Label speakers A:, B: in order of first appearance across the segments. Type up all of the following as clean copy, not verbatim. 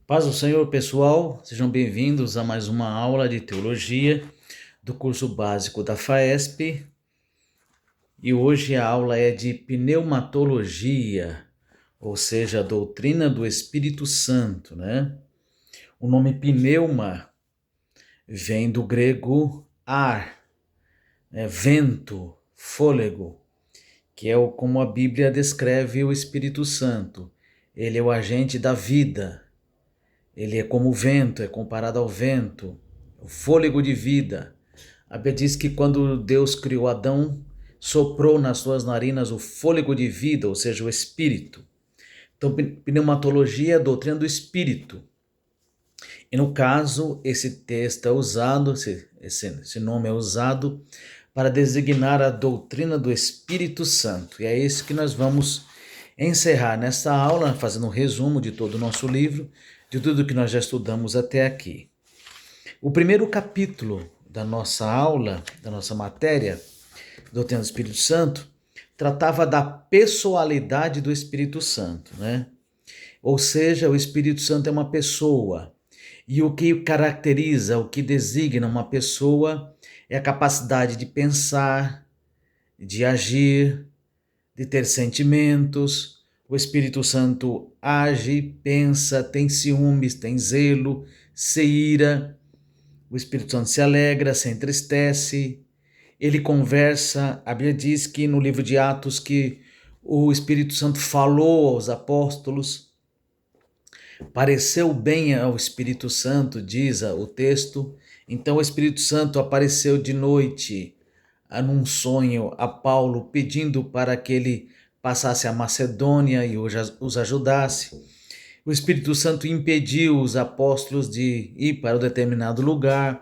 A: Paz do Senhor, pessoal, sejam bem-vindos a mais uma aula de teologia do curso básico da FAESP. E hoje a aula é de pneumatologia, ou seja, a doutrina do Espírito Santo, né? O nome pneuma vem do grego ar, vento, fôlego, que é como a Bíblia descreve o Espírito Santo. Ele é o agente da vida. Ele é como o vento, é comparado ao vento, o fôlego de vida. A Bíblia diz que quando Deus criou Adão, soprou nas suas narinas o fôlego de vida, ou seja, o espírito. Então, pneumatologia é a doutrina do espírito. E no caso, esse texto é usado, esse nome é usado para designar a doutrina do Espírito Santo. E é isso que nós vamos encerrar nesta aula, fazendo um resumo de todo o nosso livro, de tudo que nós já estudamos até aqui. O primeiro capítulo da nossa aula, da nossa matéria, doutrina do Espírito Santo, tratava da pessoalidade do Espírito Santo, né? Ou seja, o Espírito Santo é uma pessoa. E o que caracteriza, o que designa uma pessoa é a capacidade de pensar, de agir, de ter sentimentos. O Espírito Santo age, pensa, tem ciúmes, tem zelo, se ira. O Espírito Santo se alegra, se entristece. Ele conversa. A Bíblia diz que no livro de Atos que o Espírito Santo falou aos apóstolos. Pareceu bem ao Espírito Santo, diz o texto. Então o Espírito Santo apareceu de noite num sonho a Paulo, pedindo para que ele passasse a Macedônia e os ajudasse. O Espírito Santo impediu os apóstolos de ir para um determinado lugar.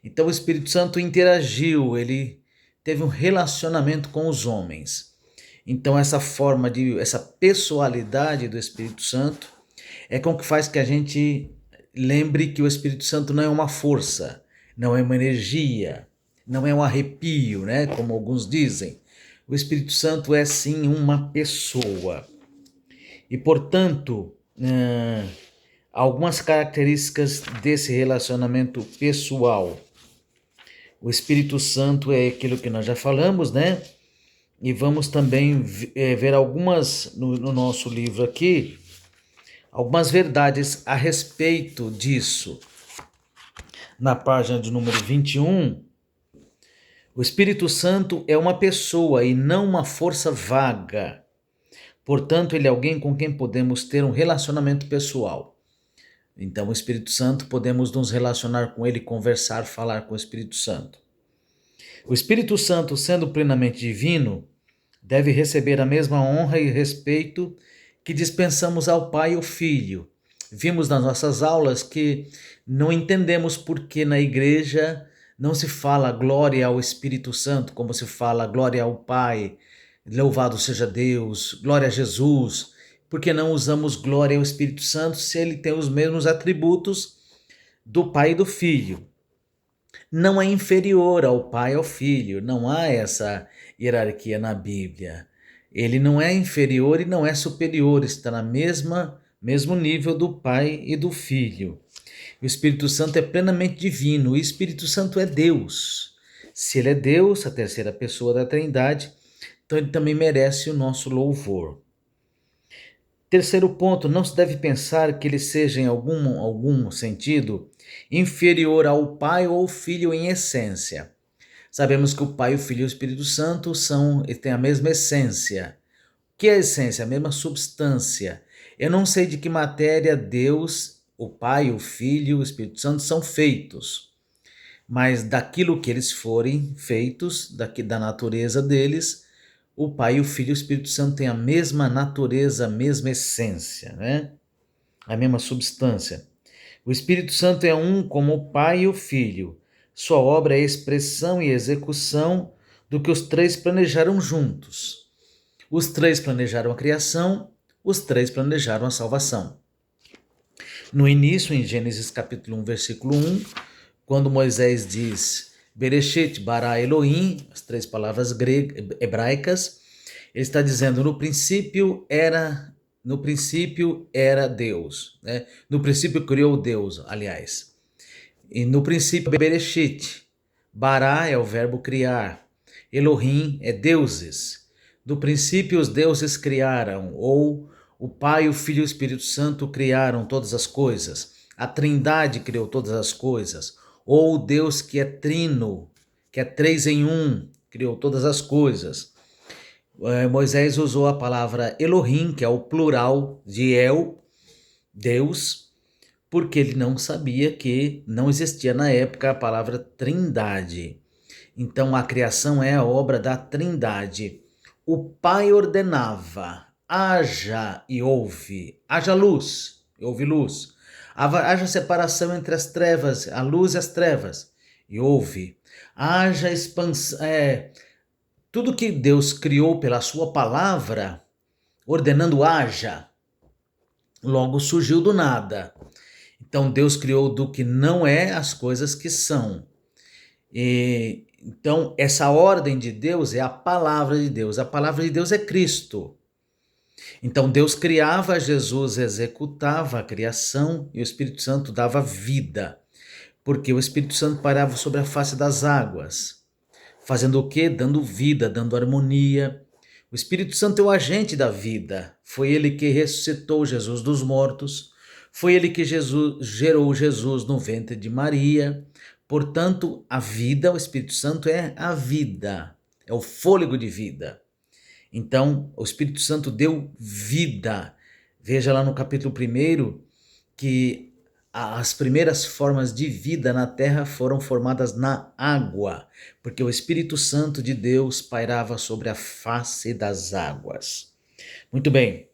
A: Então o Espírito Santo interagiu, ele teve um relacionamento com os homens. Então essa pessoalidade do Espírito Santo é com que faz que a gente lembre que o Espírito Santo não é uma força, não é uma energia, não é um arrepio, né, como alguns dizem. O Espírito Santo é sim uma pessoa. E, portanto, algumas características desse relacionamento pessoal. O Espírito Santo é aquilo que nós já falamos, né? E vamos também ver algumas no nosso livro aqui, algumas verdades a respeito disso. Na página de número 21, o Espírito Santo é uma pessoa e não uma força vaga. Portanto, ele é alguém com quem podemos ter um relacionamento pessoal. Então, o Espírito Santo, podemos nos relacionar com ele, conversar, falar com o Espírito Santo. O Espírito Santo, sendo plenamente divino, deve receber a mesma honra e respeito que dispensamos ao Pai e ao Filho. Vimos nas nossas aulas que não entendemos por que na igreja não se fala glória ao Espírito Santo, como se fala glória ao Pai, louvado seja Deus, glória a Jesus. Por que não usamos glória ao Espírito Santo se ele tem os mesmos atributos do Pai e do Filho? Não é inferior ao Pai e ao Filho, não há essa hierarquia na Bíblia. Ele não é inferior e não é superior, está na mesmo nível do Pai e do Filho. O Espírito Santo é plenamente divino, o Espírito Santo é Deus. Se ele é Deus, a terceira pessoa da Trindade, então ele também merece o nosso louvor. Terceiro ponto, não se deve pensar que ele seja em algum sentido inferior ao Pai ou ao Filho em essência. Sabemos que o Pai, o Filho e o Espírito Santo têm a mesma essência. O que é a essência? A mesma substância. Eu não sei de que matéria Deus, o Pai, o Filho e o Espírito Santo são feitos, mas daquilo que eles forem feitos, da natureza deles, o Pai, o Filho e o Espírito Santo têm a mesma natureza, a mesma essência, né? A mesma substância. O Espírito Santo é um como o Pai e o Filho. Sua obra é a expressão e execução do que os três planejaram juntos. Os três planejaram a criação, os três planejaram a salvação. No início, em Gênesis capítulo 1, versículo 1, quando Moisés diz Bereshit bara Elohim, as três palavras hebraicas, ele está dizendo, no princípio era No princípio era Deus, né? No princípio criou Deus, aliás. E no princípio, Bereshit. Bará é o verbo criar. Elohim é deuses. Do princípio, os deuses criaram, ou o Pai, o Filho e o Espírito Santo criaram todas as coisas. A Trindade criou todas as coisas. Ou o Deus que é trino, que é três em um, criou todas as coisas. Moisés usou a palavra Elohim, que é o plural de El, Deus, porque ele não sabia que não existia na época a palavra Trindade. Então a criação é a obra da Trindade. O Pai ordenava: haja e houve, haja luz, e houve luz. Haja separação entre as trevas, a luz e as trevas, e houve. Haja expansão. Tudo que Deus criou pela sua palavra, ordenando haja, logo surgiu do nada. Então Deus criou do que não é as coisas que são. Então essa ordem de Deus é a palavra de Deus. A palavra de Deus é Cristo. Então Deus criava, Jesus executava a criação e o Espírito Santo dava vida. Porque o Espírito Santo parava sobre a face das águas. Fazendo o quê? Dando vida, dando harmonia. O Espírito Santo é o agente da vida. Foi ele que ressuscitou Jesus dos mortos. Foi ele que gerou Jesus no ventre de Maria. Portanto, a vida, o Espírito Santo é a vida. É o fôlego de vida. Então, o Espírito Santo deu vida. Veja lá no capítulo 1 que as primeiras formas de vida na terra foram formadas na água, porque o Espírito Santo de Deus pairava sobre a face das águas. Muito bem,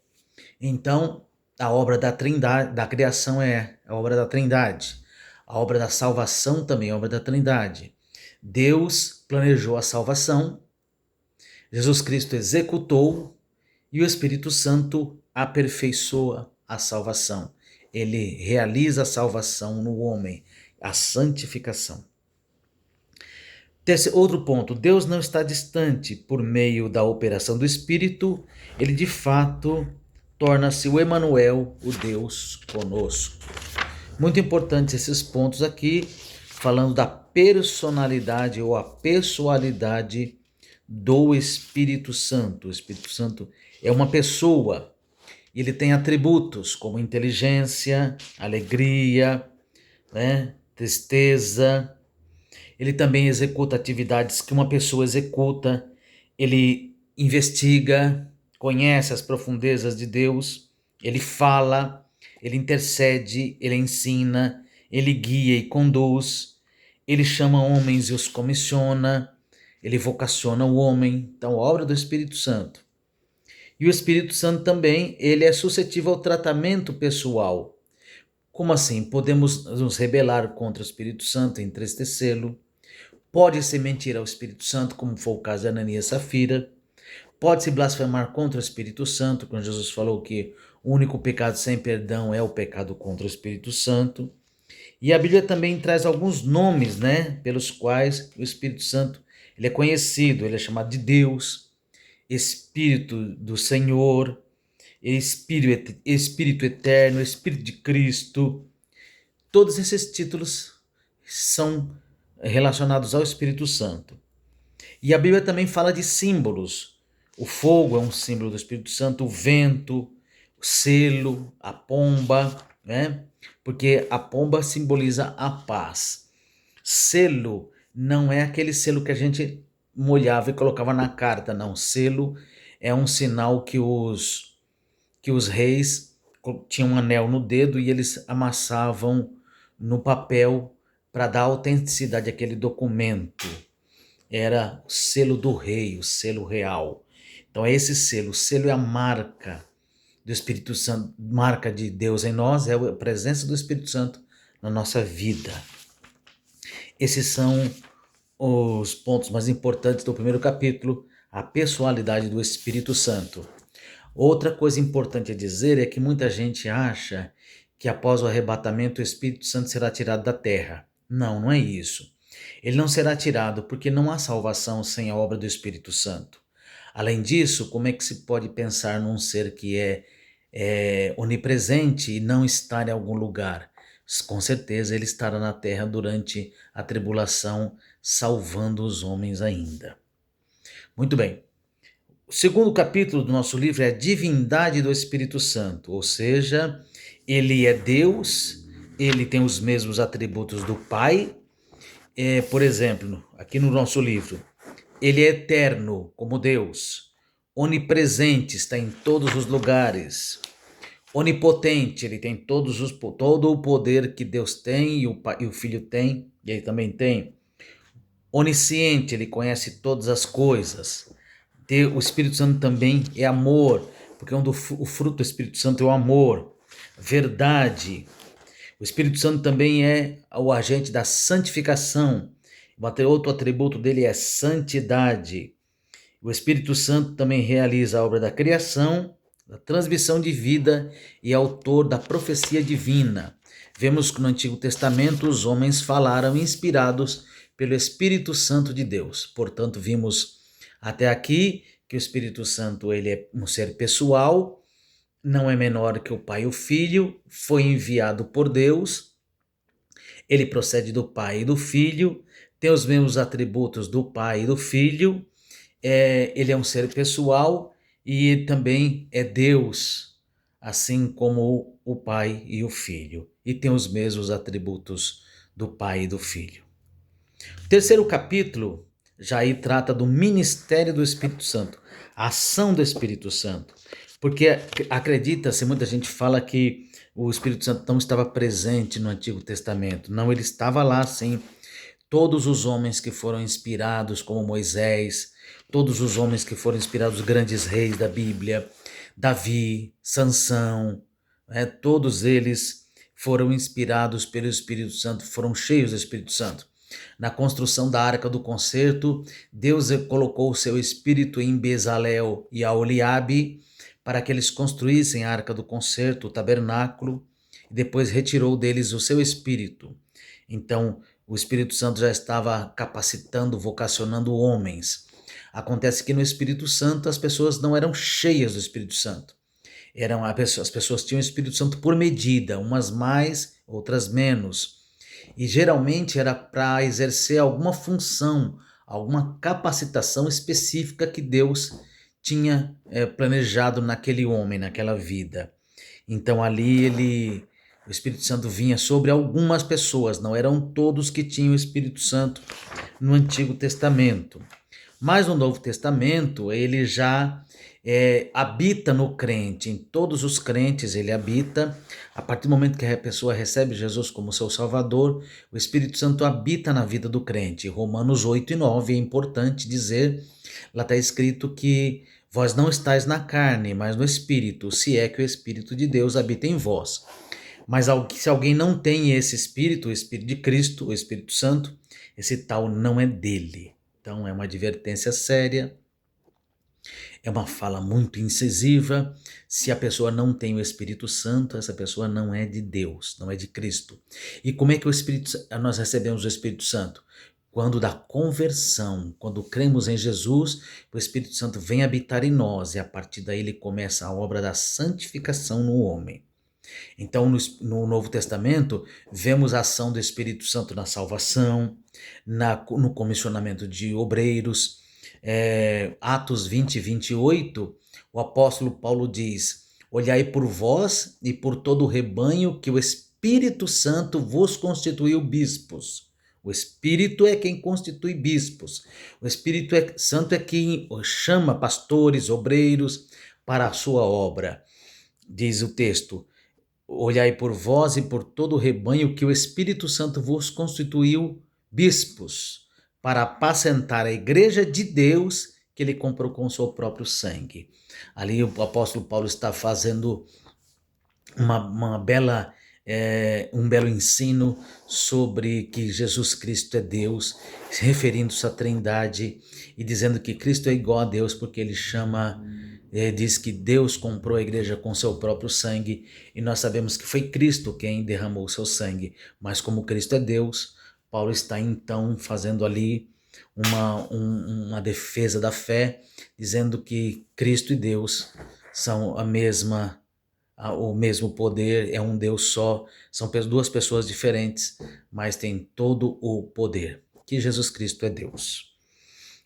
A: então a obra da Trindade, da criação é a obra da Trindade, a obra da salvação também é a obra da Trindade. Deus planejou a salvação, Jesus Cristo executou e o Espírito Santo aperfeiçoa a salvação. Ele realiza a salvação no homem, a santificação. Outro ponto, Deus não está distante por meio da operação do Espírito, ele de fato torna-se o Emanuel, o Deus conosco. Muito importantes esses pontos aqui, falando da personalidade ou a pessoalidade do Espírito Santo. O Espírito Santo é uma pessoa. Ele tem atributos como inteligência, alegria, né, tristeza. Ele também executa atividades que uma pessoa executa. Ele investiga, conhece as profundezas de Deus. Ele fala, ele intercede, ele ensina, ele guia e conduz. Ele chama homens e os comissiona. Ele vocaciona o homem. Então, a obra do Espírito Santo. E o Espírito Santo também, ele é suscetível ao tratamento pessoal. Como assim? Podemos nos rebelar contra o Espírito Santo, entristecê-lo. Pode-se mentir ao Espírito Santo, como foi o caso de Ananias e Safira. Pode-se blasfemar contra o Espírito Santo, quando Jesus falou que o único pecado sem perdão é o pecado contra o Espírito Santo. E a Bíblia também traz alguns nomes, né, pelos quais o Espírito Santo ele é conhecido, ele é chamado de Deus, Espírito do Senhor, Espírito Eterno, Espírito de Cristo. Todos esses títulos são relacionados ao Espírito Santo. E a Bíblia também fala de símbolos. O fogo é um símbolo do Espírito Santo, o vento, o selo, a pomba, né? Porque a pomba simboliza a paz. Selo não é aquele selo que a gente molhava e colocava na carta, não. Selo é um sinal que os reis tinham um anel no dedo e eles amassavam no papel para dar autenticidade àquele documento. Era o selo do rei, o selo real. Então é esse selo. O selo é a marca do Espírito Santo, marca de Deus em nós, é a presença do Espírito Santo na nossa vida. Esses são os pontos mais importantes do primeiro capítulo, a pessoalidade do Espírito Santo. Outra coisa importante a dizer é que muita gente acha que após o arrebatamento o Espírito Santo será tirado da terra. Não, não é isso. Ele não será tirado porque não há salvação sem a obra do Espírito Santo. Além disso, como é que se pode pensar num ser que é onipresente e não estar em algum lugar. Com certeza ele estará na terra durante a tribulação, salvando os homens ainda. Muito bem. O segundo capítulo do nosso livro é a divindade do Espírito Santo, ou seja, ele é Deus, ele tem os mesmos atributos do Pai. Por exemplo, aqui no nosso livro, ele é eterno como Deus, onipresente, está em todos os lugares, onipotente, ele tem todo o poder que Deus tem e o Filho tem, e ele também tem. Onisciente, ele conhece todas as coisas. O Espírito Santo também é amor, porque o fruto do Espírito Santo é o amor, verdade. O Espírito Santo também é o agente da santificação. Outro atributo dele é santidade. O Espírito Santo também realiza a obra da criação, da transmissão de vida e é autor da profecia divina. Vemos que no Antigo Testamento os homens falaram inspirados pelo Espírito Santo de Deus. Portanto, vimos até aqui que o Espírito Santo ele é um ser pessoal, não é menor que o Pai e o Filho, foi enviado por Deus, ele procede do Pai e do Filho, tem os mesmos atributos do Pai e do Filho, ele é um ser pessoal e também é Deus, assim como o Pai e o Filho, e tem os mesmos atributos do Pai e do Filho. O terceiro capítulo já aí trata do ministério do Espírito Santo, a ação do Espírito Santo, porque acredita-se, muita gente fala que o Espírito Santo não estava presente no Antigo Testamento. Não, ele estava lá sim. Todos os homens que foram inspirados, como Moisés, todos os homens que foram inspirados, grandes reis da Bíblia, Davi, Sansão, todos eles foram inspirados pelo Espírito Santo, foram cheios do Espírito Santo. Na construção da Arca do Concerto, Deus colocou o seu Espírito em Bezalel e Aholiabe para que eles construíssem a Arca do Concerto, o tabernáculo, e depois retirou deles o seu Espírito. Então, o Espírito Santo já estava capacitando, vocacionando homens. Acontece que no Espírito Santo as pessoas não eram cheias do Espírito Santo. As pessoas tinham o Espírito Santo por medida, umas mais, outras menos. E geralmente era para exercer alguma função, alguma capacitação específica que Deus tinha planejado naquele homem, naquela vida. Então ali o Espírito Santo vinha sobre algumas pessoas, não eram todos que tinham o Espírito Santo no Antigo Testamento. Mas no Novo Testamento ele já habita no crente, em todos os crentes ele habita. A partir do momento que a pessoa recebe Jesus como seu Salvador, o Espírito Santo habita na vida do crente. Romanos 8 e 9 é importante dizer, lá está escrito que vós não estáis na carne, mas no Espírito, se é que o Espírito de Deus habita em vós. Mas se alguém não tem esse Espírito, o Espírito de Cristo, o Espírito Santo, esse tal não é dele. Então é uma advertência séria, é uma fala muito incisiva. Se a pessoa não tem o Espírito Santo, essa pessoa não é de Deus, não é de Cristo. E como é que nós recebemos o Espírito Santo? Quando da conversão, quando cremos em Jesus, o Espírito Santo vem habitar em nós e a partir daí ele começa a obra da santificação no homem. Então, no Novo Testamento, vemos a ação do Espírito Santo na salvação, no comissionamento de obreiros. Atos 20 e 28, o apóstolo Paulo diz: olhai por vós e por todo o rebanho que o Espírito Santo vos constituiu bispos. O Espírito é quem constitui bispos. O Espírito Santo é quem chama pastores, obreiros para a sua obra. Diz o texto: olhai por vós e por todo o rebanho que o Espírito Santo vos constituiu bispos, para apacentar a igreja de Deus que ele comprou com o seu próprio sangue. Ali o apóstolo Paulo está fazendo um belo ensino sobre que Jesus Cristo é Deus, referindo-se à Trindade e dizendo que Cristo é igual a Deus porque ele diz que Deus comprou a igreja com seu próprio sangue e nós sabemos que foi Cristo quem derramou o seu sangue, mas como Cristo é Deus, Paulo está então fazendo ali uma defesa da fé, dizendo que Cristo e Deus são a mesma o mesmo poder, é um Deus só, são duas pessoas diferentes, mas tem todo o poder, que Jesus Cristo é Deus.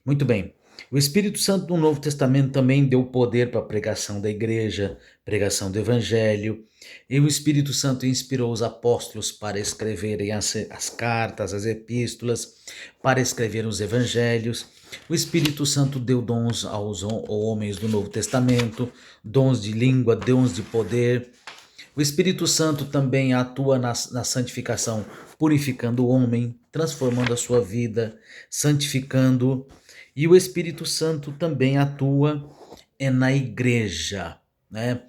A: Muito bem. O Espírito Santo no Novo Testamento também deu poder para a pregação da igreja, pregação do Evangelho. E o Espírito Santo inspirou os apóstolos para escreverem as cartas, as epístolas, para escrever os Evangelhos. O Espírito Santo deu dons aos homens do Novo Testamento, dons de língua, dons de poder. O Espírito Santo também atua na santificação, purificando o homem, transformando a sua vida, santificando. E o Espírito Santo também atua na igreja, né?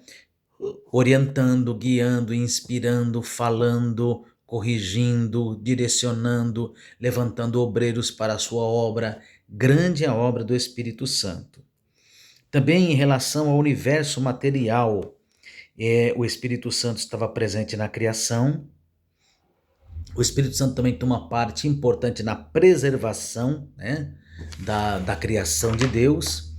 A: Orientando, guiando, inspirando, falando, corrigindo, direcionando, levantando obreiros para a sua obra. Grande é a obra do Espírito Santo. Também em relação ao universo material, o Espírito Santo estava presente na criação. O Espírito Santo também toma parte importante na preservação, né, da criação de Deus,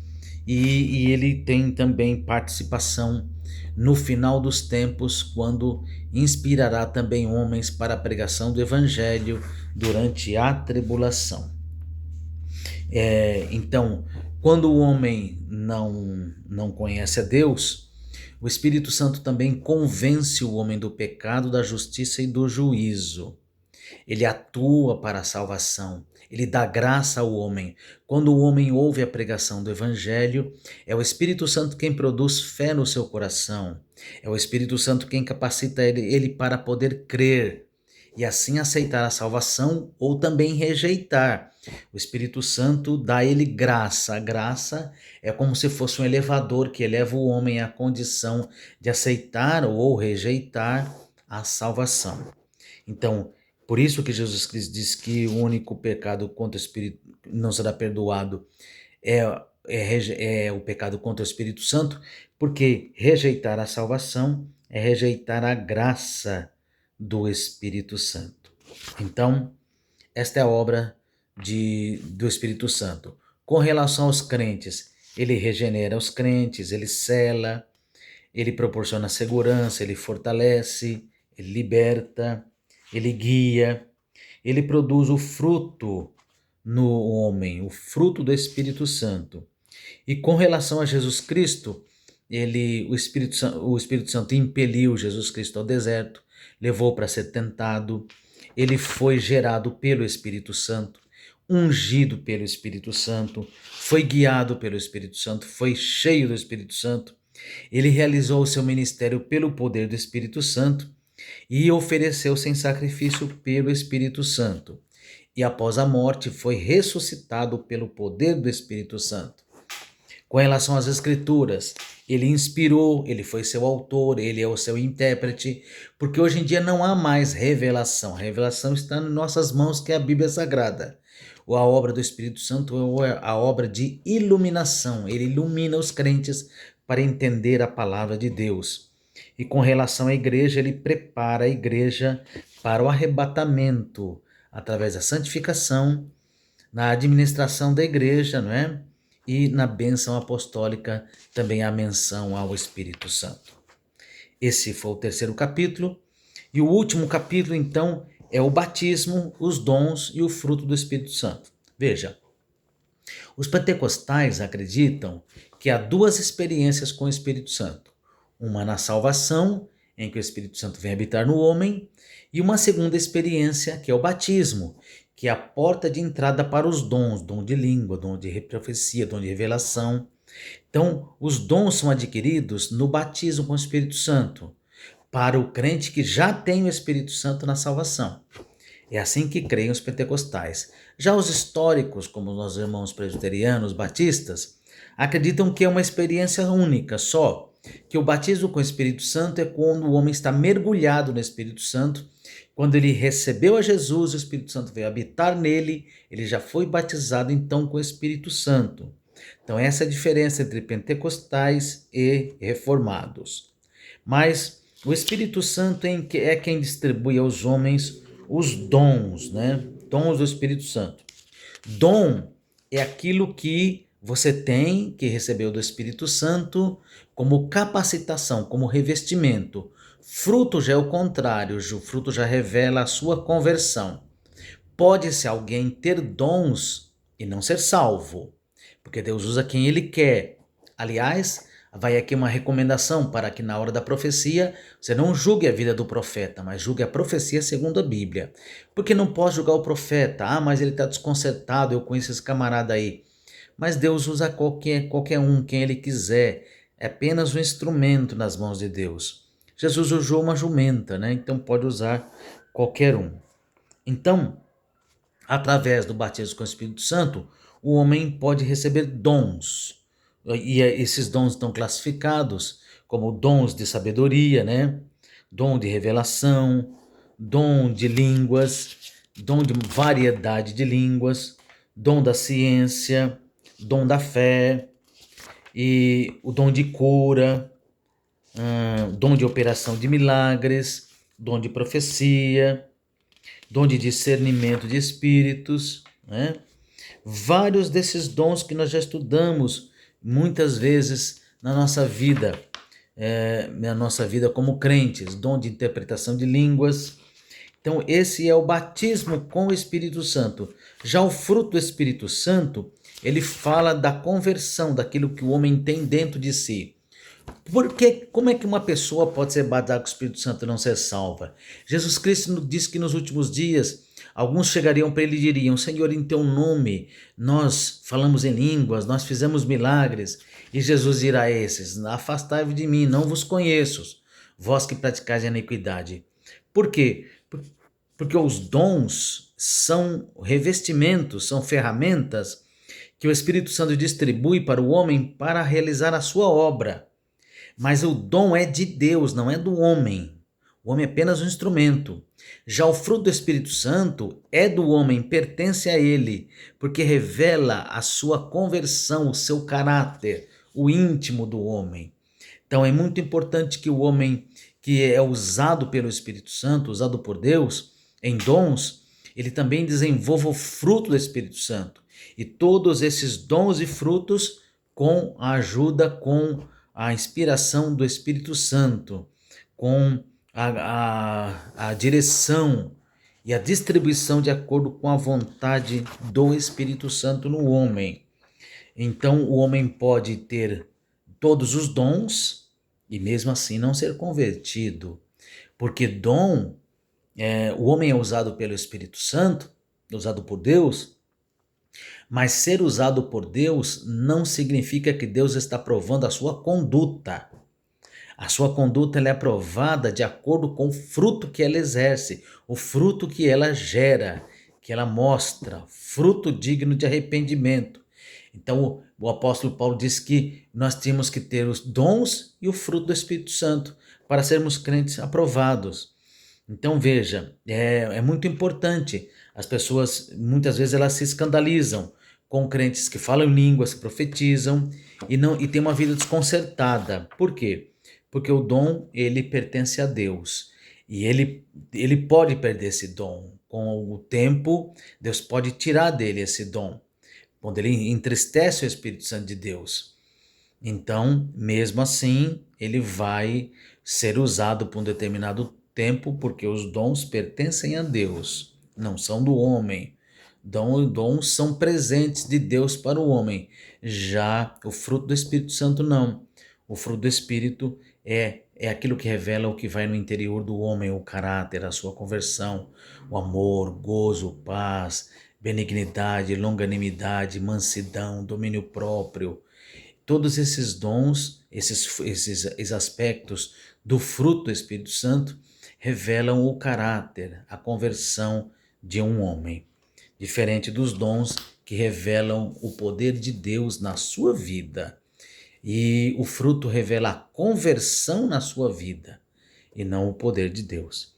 A: e ele tem também participação no final dos tempos, quando inspirará também homens para a pregação do Evangelho durante a tribulação. Então, quando o homem não conhece a Deus, o Espírito Santo também convence o homem do pecado, da justiça e do juízo. Ele atua para a salvação, ele dá graça ao homem. Quando o homem ouve a pregação do Evangelho, é o Espírito Santo quem produz fé no seu coração. É o Espírito Santo quem capacita ele para poder crer e assim aceitar a salvação ou também rejeitar. O Espírito Santo dá a ele graça. A graça é como se fosse um elevador que eleva o homem à condição de aceitar ou rejeitar a salvação. Então, por isso que Jesus Cristo diz que o único pecado contra o Espírito não será perdoado é o pecado contra o Espírito Santo, porque rejeitar a salvação é rejeitar a graça do Espírito Santo. Então, esta é a obra do Espírito Santo. Com relação aos crentes, ele regenera os crentes, ele sela, ele proporciona segurança, ele fortalece, ele liberta, ele guia, ele produz o fruto no homem, o fruto do Espírito Santo. E com relação a Jesus Cristo, o Espírito Santo impeliu Jesus Cristo ao deserto, levou para ser tentado, ele foi gerado pelo Espírito Santo, ungido pelo Espírito Santo, foi guiado pelo Espírito Santo, foi cheio do Espírito Santo, ele realizou o seu ministério pelo poder do Espírito Santo e ofereceu-se em sacrifício pelo Espírito Santo. E após a morte foi ressuscitado pelo poder do Espírito Santo. Com relação às Escrituras, ele inspirou, ele foi seu autor, ele é o seu intérprete, porque hoje em dia não há mais revelação. A revelação está em nossas mãos, que é a Bíblia Sagrada. A obra do Espírito Santo é a obra de iluminação. Ele ilumina os crentes para entender a palavra de Deus. E com relação à igreja, ele prepara a igreja para o arrebatamento, através da santificação, na administração da igreja, não é? E na bênção apostólica também há menção ao Espírito Santo. Esse foi o terceiro capítulo. E o último capítulo, então, é o batismo, os dons e o fruto do Espírito Santo. Veja, os pentecostais acreditam que há duas experiências com o Espírito Santo. Uma na salvação, em que o Espírito Santo vem habitar no homem, e uma segunda experiência, que é o batismo, que é a porta de entrada para os dons, dom de língua, dom de profecia, dom de revelação. Então, os dons são adquiridos no batismo com o Espírito Santo, para o crente que já tem o Espírito Santo na salvação. É assim que creem os pentecostais. Já os históricos, como os nossos irmãos presbiterianos, batistas, acreditam que é uma experiência única, só, que o batismo com o Espírito Santo é quando o homem está mergulhado no Espírito Santo. Quando ele recebeu a Jesus, o Espírito Santo veio habitar nele, ele já foi batizado então com o Espírito Santo. Então essa é a diferença entre pentecostais e reformados. Mas o Espírito Santo é quem distribui aos homens os dons, né? Dons do Espírito Santo. Dom é aquilo que você tem que receber do Espírito Santo como capacitação, como revestimento. Fruto já é o contrário, o fruto já revela a sua conversão. Pode-se alguém ter dons e não ser salvo, porque Deus usa quem Ele quer. Aliás, vai aqui uma recomendação para que na hora da profecia você não julgue a vida do profeta, mas julgue a profecia segundo a Bíblia. Porque não posso julgar o profeta, mas ele está desconcertado, eu conheço esse camarada aí. Mas Deus usa qualquer um, quem Ele quiser. É apenas um instrumento nas mãos de Deus. Jesus usou uma jumenta, né? Então pode usar qualquer um. Então, através do batismo com o Espírito Santo, o homem pode receber dons. E esses dons estão classificados como dons de sabedoria, né? Dom de revelação, dom de línguas, dom de variedade de línguas, dom da ciência, dom da fé, e o dom de cura, dom de operação de milagres, dom de profecia, dom de discernimento de espíritos, né? Vários desses dons que nós já estudamos muitas vezes na nossa vida como crentes, dom de interpretação de línguas. Então esse é o batismo com o Espírito Santo. Já o fruto do Espírito Santo, ele fala da conversão, daquilo que o homem tem dentro de si. Porque como é que uma pessoa pode ser batizada com o Espírito Santo e não ser salva? Jesus Cristo disse que nos últimos dias alguns chegariam para ele e diriam: Senhor, em teu nome nós falamos em línguas, nós fizemos milagres. E Jesus dirá a esses: afastai-vos de mim, não vos conheço, vós que praticais a iniquidade. Por quê? Porque os dons são revestimentos, são ferramentas que o Espírito Santo distribui para o homem para realizar a sua obra. Mas o dom é de Deus, não é do homem. O homem é apenas um instrumento. Já o fruto do Espírito Santo é do homem, pertence a ele, porque revela a sua conversão, o seu caráter, o íntimo do homem. Então é muito importante que o homem que é usado pelo Espírito Santo, usado por Deus em dons, ele também desenvolva o fruto do Espírito Santo. E todos esses dons e frutos com a ajuda, com a inspiração do Espírito Santo, com a direção e a distribuição de acordo com a vontade do Espírito Santo no homem. Então o homem pode ter todos os dons e mesmo assim não ser convertido, porque dom, o homem é usado pelo Espírito Santo, usado por Deus, mas ser usado por Deus não significa que Deus está provando a sua conduta. A sua conduta ela é aprovada de acordo com o fruto que ela exerce, o fruto que ela gera, que ela mostra, fruto digno de arrependimento. Então o apóstolo Paulo diz que nós temos que ter os dons e o fruto do Espírito Santo para sermos crentes aprovados. Então veja, é muito importante. As pessoas muitas vezes elas se escandalizam com crentes que falam línguas, que profetizam e têm uma vida desconcertada. Por quê? Porque o dom ele pertence a Deus e ele pode perder esse dom. Com o tempo, Deus pode tirar dele esse dom, quando ele entristece o Espírito Santo de Deus. Então, mesmo assim, ele vai ser usado por um determinado tempo, porque os dons pertencem a Deus, não são do homem. Dons são presentes de Deus para o homem. Já o fruto do Espírito Santo não. O fruto do Espírito é aquilo que revela o que vai no interior do homem, o caráter, a sua conversão, o amor, gozo, paz, benignidade, longanimidade, mansidão, domínio próprio. Todos esses dons, esses aspectos do fruto do Espírito Santo revelam o caráter, a conversão de um homem. Diferente dos dons que revelam o poder de Deus na sua vida. E o fruto revela a conversão na sua vida e não o poder de Deus.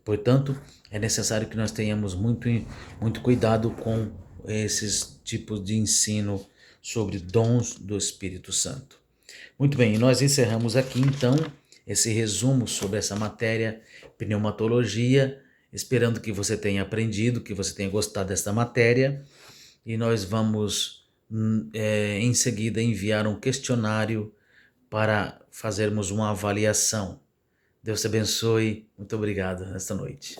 A: Portanto, é necessário que nós tenhamos muito cuidado com esses tipos de ensino sobre dons do Espírito Santo. Muito bem, e nós encerramos aqui então esse resumo sobre essa matéria, pneumatologia, esperando que você tenha aprendido, que você tenha gostado dessa matéria, e nós vamos em seguida enviar um questionário para fazermos uma avaliação. Deus te abençoe. Muito obrigado nesta noite.